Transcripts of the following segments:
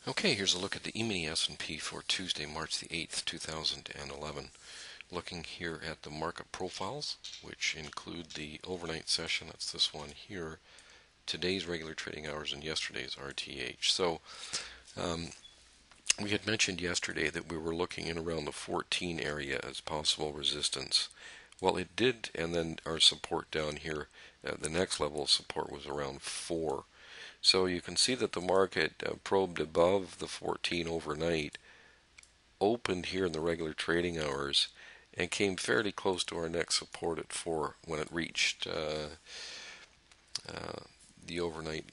Okay, here's a look at the E-mini S&P for Tuesday, March the 8th, 2011. Looking here at the market profiles, which include the overnight session, that's this one here, today's regular trading hours, and yesterday's RTH. So we had mentioned yesterday that we were looking in around the 14 area as possible resistance. Well, it did, and then our support down here, the next level of support was around 4. So you can see that the market probed above the 14 overnight, opened here in the regular trading hours, and came fairly close to our next support at 4 when it reached the overnight.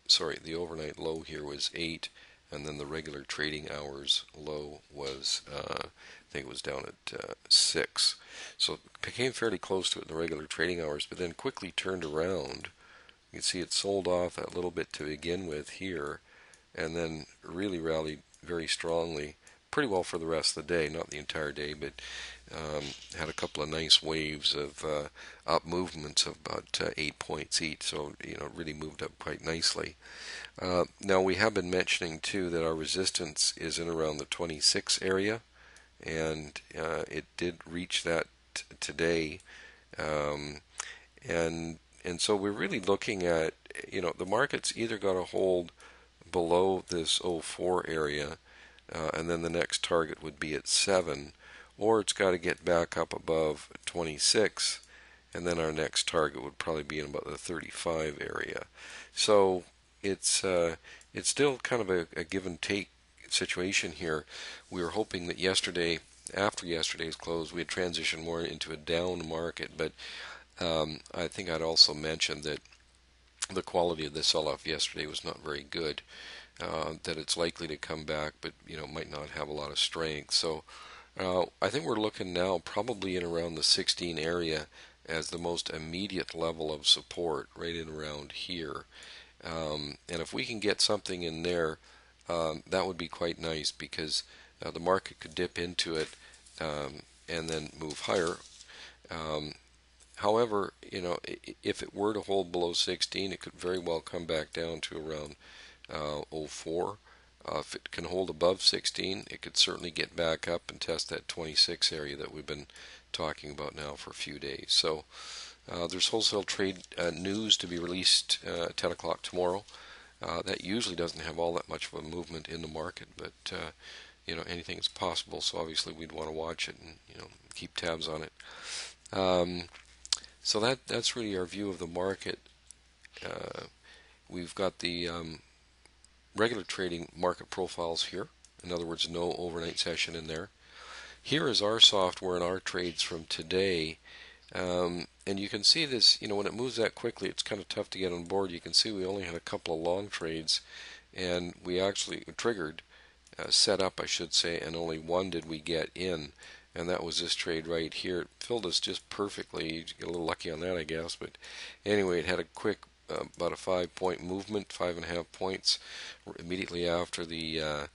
The overnight low here was 8, and then the regular trading hours low was I think it was down at 6. So it became fairly close to it in the regular trading hours, but then quickly turned around. You can see it sold off that little bit to begin with here, and then really rallied very strongly, pretty well for the rest of the day, not the entire day, but had a couple of nice waves of up movements of about 8 points each, so really moved up quite nicely. Now we have been mentioning too that our resistance is in around the 26 area, and it did reach that today, and so we're really looking at, the market's either got to hold below this 04 area, and then the next target would be at 7, or it's got to get back up above 26, and then our next target would probably be in about the 35 area. So it's still kind of a give and take situation here. We were hoping that yesterday, after yesterday's close, we had transitioned more into a down market, but I think I'd also mentioned that the quality of the sell-off yesterday was not very good, that it's likely to come back, but might not have a lot of strength. So I think we're looking now probably in around the 16 area as the most immediate level of support, right in around here. And if we can get something in there, that would be quite nice, because the market could dip into it and then move higher. However, if it were to hold below 16, it could very well come back down to around 04. If it can hold above 16, it could certainly get back up and test that 26 area that we've been talking about now for a few days. So there's wholesale trade news to be released at 10 o'clock tomorrow. That usually doesn't have all that much of a movement in the market, but anything is possible. So obviously we'd want to watch it and keep tabs on it. So that's really our view of the market. We've got the regular trading market profiles here. In other words, no overnight session in there. Here is our software and our trades from today. And you can see this, when it moves that quickly, it's kind of tough to get on board. You can see we only had a couple of long trades, and we actually triggered, set up, I should say, and only one did we get in. And that was this trade right here. It filled us just perfectly. You get a little lucky on that, I guess. But anyway, it had a quick, about a 5-point movement, 5.5 points, immediately after the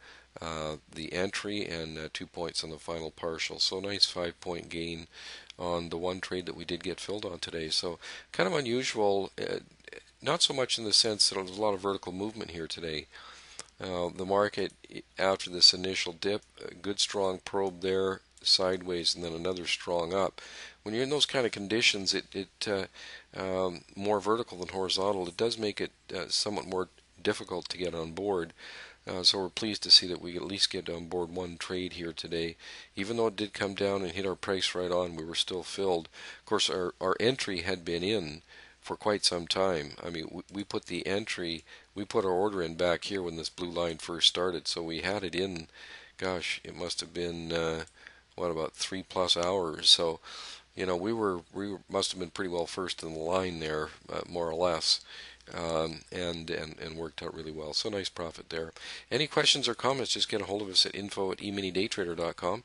entry, and 2 points on the final partial. So nice 5-point gain on the one trade that we did get filled on today. So kind of unusual, not so much in the sense that there was a lot of vertical movement here today. The market, after this initial dip, a good strong probe there, sideways, and then another strong up. When you're in those kind of conditions, it more vertical than horizontal, it does make it somewhat more difficult to get on board. So we're pleased to see that we at least get on board one trade here today. Even though it did come down and hit our price right on, we were still filled. Of course, our entry had been in for quite some time. I mean, we put the entry, we put our order in back here when this blue line first started, so we had it in, gosh, it must have been about 3+ hours. So we must have been pretty well first in the line there, more or less, and worked out really well. So nice profit there. Any questions or comments, just get a hold of us at info@eminidaytrader.com.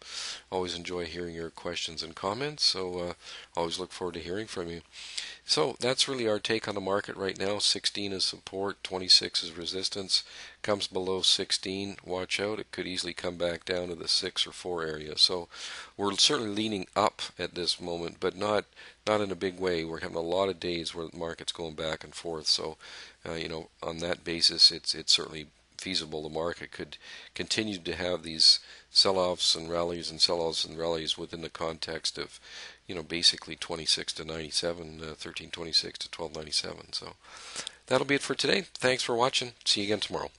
Always enjoy hearing your questions and comments, so always look forward to hearing from you. So that's really our take on the market right now. 16 is support, 26 is resistance. Comes below 16, watch out. It could easily come back down to the 6 or 4 area. So we're certainly leaning up at this moment, but not in a big way. We're having a lot of days where the market's going back and forth. So on that basis, it's certainly feasible the market could continue to have these sell-offs and rallies and sell-offs and rallies within the context of, basically 26 to 97, 1326 to 1297. So that'll be it for today. Thanks for watching. See you again tomorrow.